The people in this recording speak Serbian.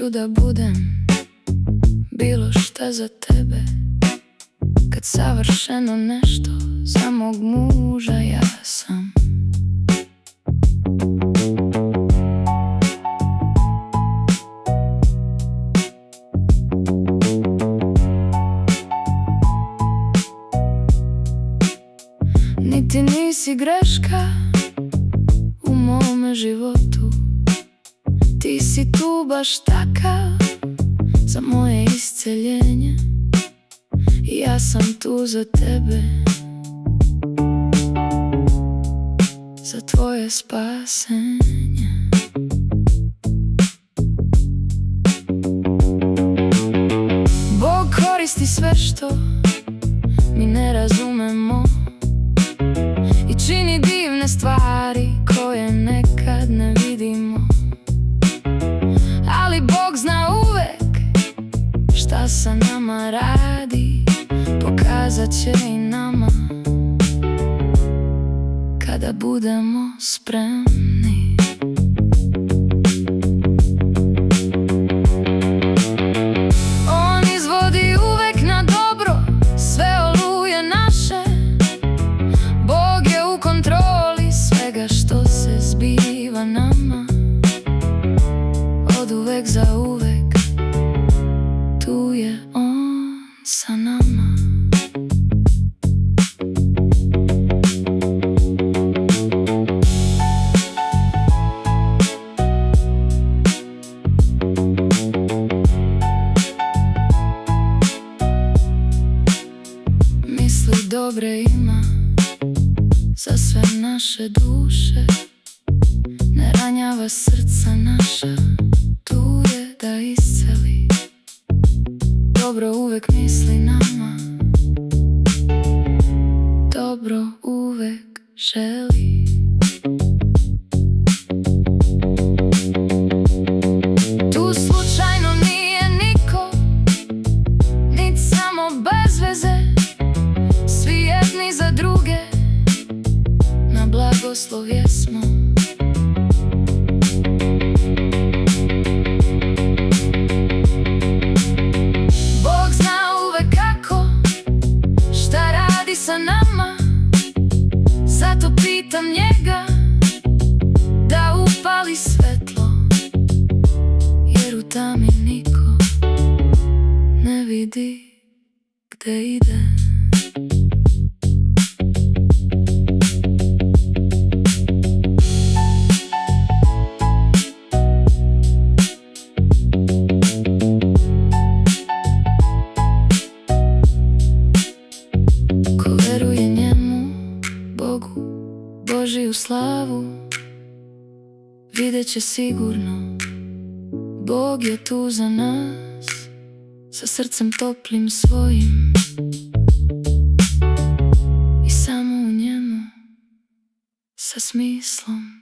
Hoću da budem bilo šta za tebe, kad savršeno nešto za mog muža ja sam. Niti nisi greška u mome životu, ti si tu baš takav za moje isceljenje i ja sam tu za tebe, za tvoje spasenje. Bog koristi sve što mi ne razumemo i čini divne stvari koje nekad ne vidimo, ali Bog zna uvek šta sa nama radi, pokazat će i nama kada budemo spremni. On izvodi uvek na dobro sve oluje naše, Bog je u kontroli svega što se zbiva nama, od uvek za uvek tu je on sa nama. Misli dobre ima za sve naše duše, ne ranjava srca naša, tu je da isceli. Dobro uvek misli nama, dobro uvek želi. Tu slučajno nije niko, nit samo bez veze, svi jedni za druge, na blagoslov jesmo. Bog zna uvek kako, šta radi sa nama, zato pitam njega da upali svetlo, jer u tami niko ne vidi gde ide. Ko veruje njemu, Bogu, Božiju slavu, vidjet će sigurno, Bog je tu za nas, sa srcem toplim svojim, i samo u njemu, sa smislom.